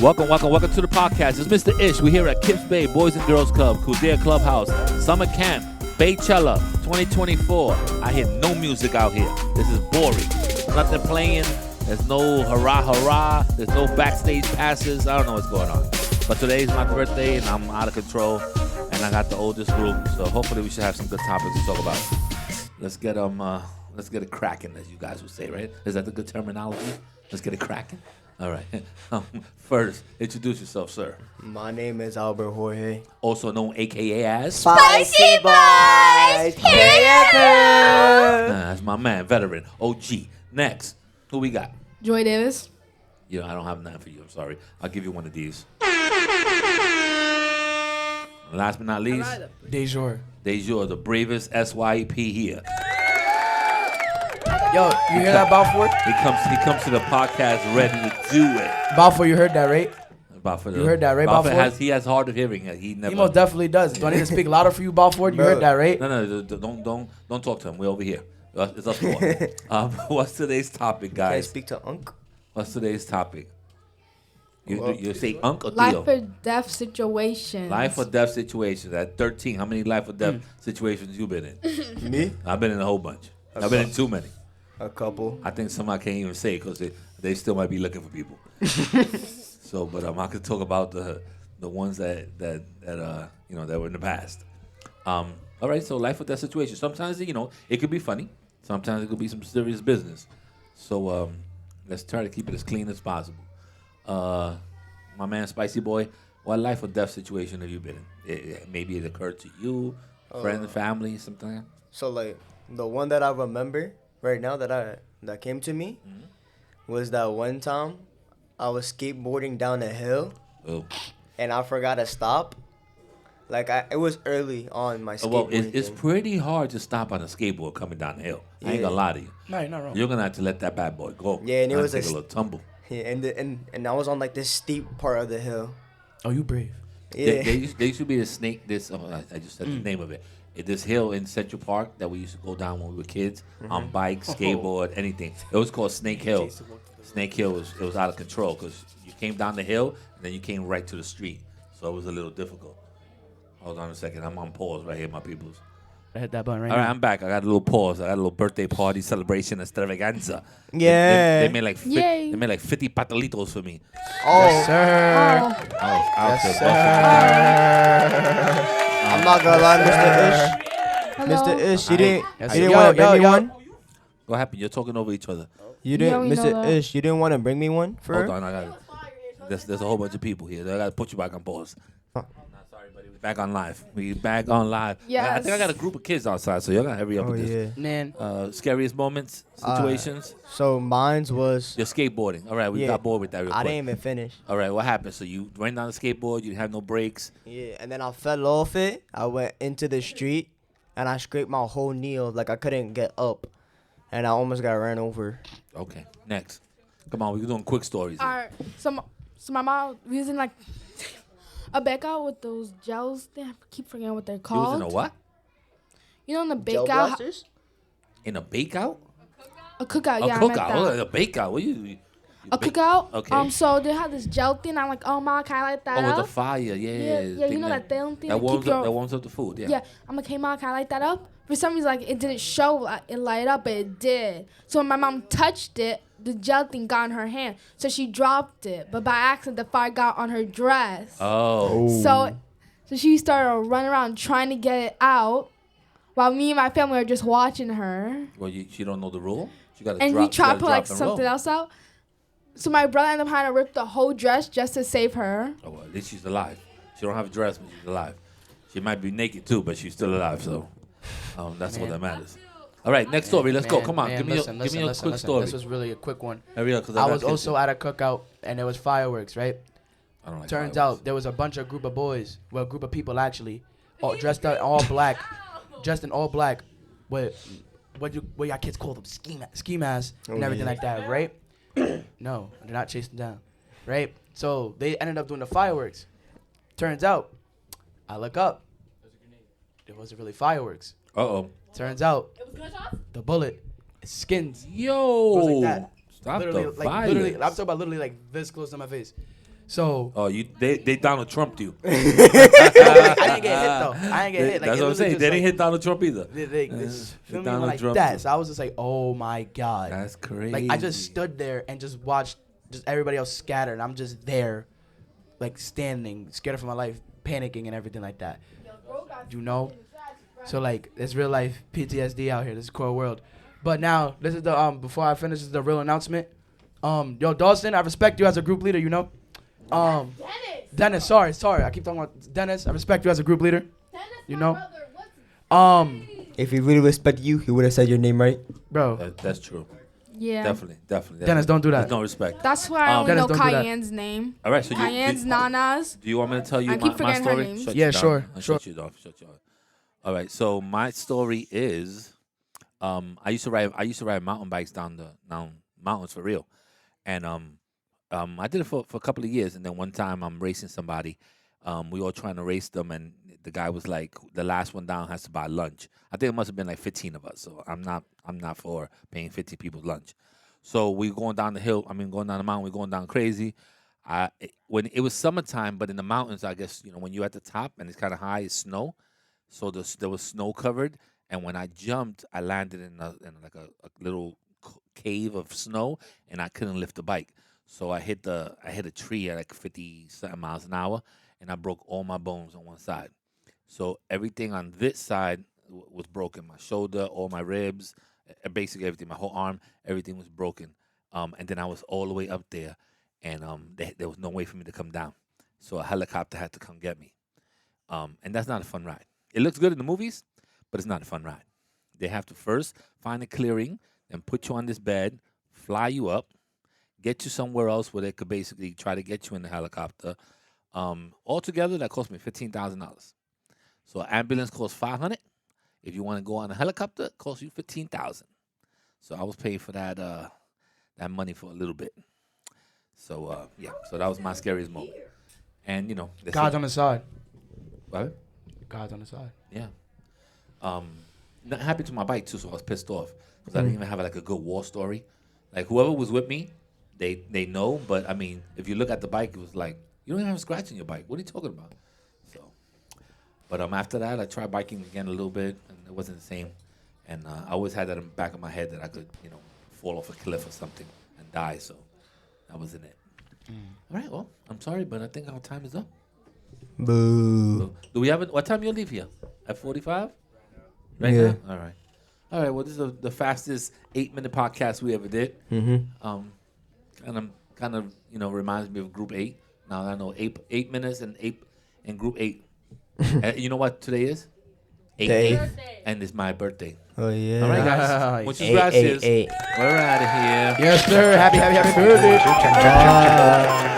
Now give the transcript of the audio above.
Welcome to the podcast. It's Mr. Ish. We're here at Kips Bay Boys and Girls Club, Kildare Clubhouse, Summer Camp, Baychella 2024. I hear no music out here. This is boring. Nothing playing. There's no hurrah. There's no backstage passes. I don't know what's going on. But today's my birthday and I'm out of control. And I got the oldest group. So hopefully we should have some good topics to talk about. Let's get it cracking, as you guys would say, right? Is that the good terminology? Let's get it cracking. All right. First, introduce yourself, sir. My name is Albert Jorge. Also known AKA as Spicy Boys! That's my man, veteran, OG. Next, who we got? Joy Davis. I don't have nothing for you. I'm sorry. I'll give you one of these. Last but not least, Dejour, the bravest SYP here. Yo, you hear that, Balfour? He comes to the podcast ready to do it. Balfour, you heard that, right? Balfour, You heard that, right, Balfour? He has hard of hearing. He most definitely does. Do I need to speak louder for you, Balfour? You heard that, right? No, don't talk to him. We're over here. It's us four. What's today's topic, Can I guys? speak to Unc? What's today's topic? You say Unc or Theo? Life or death situations. Life or death situations. At 13, how many life or death situations you been in? Me? I've been in a whole bunch. I've been in too many. A couple. I think some I can't even say because they still might be looking for people. So, but I could talk about the ones that were in the past. All right, so life or death situation. Sometimes it could be funny. Sometimes it could be some serious business. So let's try to keep it as clean as possible. My man Spicy Boy, what life or death situation have you been in? Maybe it occurred to you, friends, family, something. So like the one that I remember right now that came to me was that one time I was skateboarding down a hill and I forgot to stop. Like it was early on my skateboarding. Well, it's pretty hard to stop on a skateboard coming down the hill. I ain't gonna lie to you. No, you're not wrong. You're gonna have to let that bad boy go. Yeah, and it was take a little tumble. Yeah, and I was on like this steep part of the hill. Oh, you brave. Yeah. There used to be a snake. I just said the name of it. This hill in Central Park that we used to go down when we were kids on bikes, skateboard, anything. It was called Snake Hill. Snake Hill was out of control because you came down the hill and then you came right to the street, so it was a little difficult. Hold on a second. I'm on pause right here, my peoples. I hit that button right All right, now. I'm back. I got a little pause. I got a little birthday party celebration extravaganza. Yeah. They made like Yay. they made like 50 patalitos for me. Yes, sir. I was out Yes, there buffing. sir. I'm not gonna lie, Hello. Mr. Ish, you Yes, didn't yo, want to bring yo, me yo. one? What happened? You're talking over each other. You Yeah, didn't, we know Mr. that. Ish, you didn't want to bring me one for Hold her? on, I got it. There's a whole bunch of people here. I got to put you back on pause. Huh. Not sorry, buddy. We're back on live. We back on live. Yes. I think I got a group of kids outside, so y'all got to hurry up Oh with this. yeah. Man, Scariest moments, situations. So mine's was You're skateboarding. All right, we Yeah. got bored with that real quick. I didn't even finish. All right, what happened? So you ran down the skateboard. You didn't have no brakes. Yeah, and then I fell off it. I went into the street, and I scraped my whole knee. Like I couldn't get up, and I almost got ran over. Okay, next. Come on, we're doing quick stories. here. Alright, so my mom was using like a bake out with those gels. I keep forgetting what they're You was called. in a what? You know, in the bake Gel out, blasters? In a bake out? a cookout. A Yeah, I meant cookout. that. Oh, a bake out. What you A bake- cookout. Okay. So they had this gel thing. I'm like, oh ma, can I light that Oh, with up? the fire. Yeah. Yeah, you know that thing that that warms keep up. your- That warms up the food. Yeah. Yeah, I'm like, hey mom, can I light that up? For some reason, like it didn't show it light up, but it did. So when my mom touched it, the gel thing got in her hand, so she dropped it. But by accident, the fire got on her dress. Oh. So she started running around trying to get it out, while me and my family are just watching her. Well, she don't know the rule. She got to And drop. we tried she to put gotta like drop and something roll. else out. So my brother ended up having to rip the whole dress just to save her. Oh, well, at least she's alive. She don't have a dress, but she's alive. She might be naked too, but she's still alive. So that's what that matters. All right, next story. Let's go. Come on, give me your quick story. This was really a quick one. Hurry up, 'cause I got was kids also here. at a cookout, and there was fireworks, right? I don't like Turns fireworks. out there was a group of boys, well, a group of people actually, all dressed up in all black, with what y'all kids call them ski masks and everything like that, right? No, they're not chasing down, right? So they ended up doing the fireworks. Turns out, I look up, it wasn't really fireworks. Uh-oh. Turns out, the bullet is skins. Yo. It was like that. Stop Literally, the like violence. literally, I'm talking about literally like this close to my face. So Oh, they Donald Trumped you. I didn't get hit though. I didn't get hit. Like, That's it what I'm was saying. just They didn't like- hit Donald Trump either. They just feel me Donald like Trump that. too. So I was just like, oh my god. That's crazy. Like I just stood there and just watched just everybody else scatter, and I'm just there, like standing, scared for my life, panicking and everything like that. You know. So like it's real life PTSD out here. This is core world. But now this is the before I finish, this is the real announcement. Yo, Dawson, I respect you as a group leader. You know. Dennis, sorry, I keep talking about Dennis. I respect you as a group leader. You know. If he really respected you, he would have said your name right. Bro. That's true. Yeah. Definitely. Dennis, don't do that. There's no respect. That's why I only Dennis, know don't do that. Cayenne's name. All right, so Cayenne's Nana's. do you want me to tell you I keep my forgetting her story? name. Shut Yeah, you down. sure, I'll sure. Shut you off. All right, so my story is, I used to ride mountain bikes down mountains for real, and I did it for a couple of years, and then one time I'm racing somebody, we all trying to race them, and the guy was like, the last one down has to buy lunch. I think it must have been like 15 of us, so I'm not for paying 50 people lunch. So we going down the hill. I mean, going down the mountain. We're going down crazy. When it was summertime, but in the mountains, I guess when you're at the top and it's kind of high, it's snow. So there was snow covered, and when I jumped, I landed in like a little cave of snow, and I couldn't lift the bike. So I hit a tree at like 50 something miles an hour, and I broke all my bones on one side. So everything on this side was broken. My shoulder, all my ribs, basically everything, my whole arm, everything was broken. And then I was all the way up there, and there was no way for me to come down. So a helicopter had to come get me. And that's not a fun ride. It looks good in the movies, but it's not a fun ride. They have to first find a clearing, then put you on this bed, fly you up, get you somewhere else where they could basically try to get you in the helicopter. Altogether, that cost me $15,000. So an ambulance costs $500. If you want to go on a helicopter, it costs you $15,000. So I was paying for that money for a little bit. So yeah, so that was my scariest moment. And God's on the side. What? God's on the side. Yeah. Not happy to my bike too, so I was pissed off because I didn't even have like a good war story. Like whoever was with me, they know. But I mean, if you look at the bike, it was like you don't even have a scratch in your bike. What are you talking about? So, but after that, I tried biking again a little bit, and it wasn't the same. And I always had that in the back of my head that I could fall off a cliff or something and die. So that wasn't it. All right. Well, I'm sorry, but I think our time is up. Boo. Do we have it? What time you leave here? At 45? Right Yeah. now? All right. All right. Well, this is the fastest 8-minute podcast we ever did. Mm-hmm. Kind of reminds me of Group 8. Now I know 8 minutes and Group 8. You know what today is? 8/8, and it's my birthday. Oh yeah. All right, guys. Muchas 8/8/8. gracias. We're out of here. Yes, sir. Happy birthday. Bye.